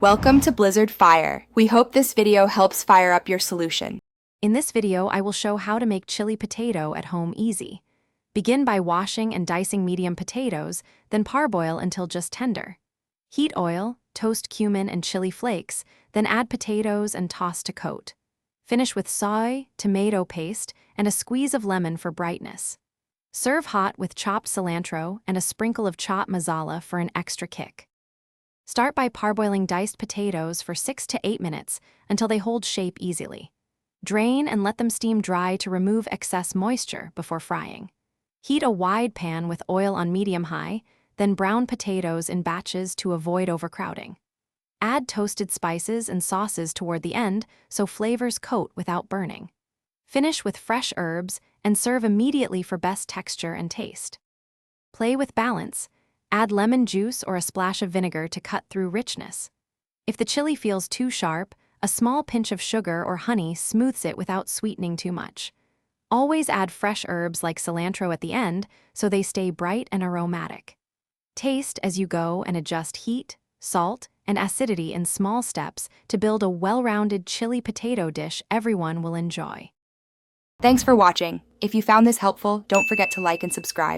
Welcome to Blizzard Fire. We hope this video helps fire up your solution. In this video, I will show how to make chili potato at home easy. Begin by washing and dicing medium potatoes, then parboil until just tender. Heat oil, toast cumin and chili flakes, then add potatoes and toss to coat. Finish with soy, tomato paste, and a squeeze of lemon for brightness. Serve hot with chopped cilantro and a sprinkle of chopped masala for an extra kick. Start by parboiling diced potatoes for 6 to 8 minutes until they hold shape easily. Drain and let them steam dry to remove excess moisture before frying. Heat a wide pan with oil on medium-high, then brown potatoes in batches to avoid overcrowding. Add toasted spices and sauces toward the end so flavors coat without burning. Finish with fresh herbs and serve immediately for best texture and taste. Play with balance. Add lemon juice or a splash of vinegar to cut through richness. If the chili feels too sharp, a small pinch of sugar or honey smooths it without sweetening too much. Always add fresh herbs like cilantro at the end so they stay bright and aromatic. Taste as you go and adjust heat, salt, and acidity in small steps to build a well-rounded chili potato dish everyone will enjoy. Thanks for watching. If you found this helpful, don't forget to like and subscribe.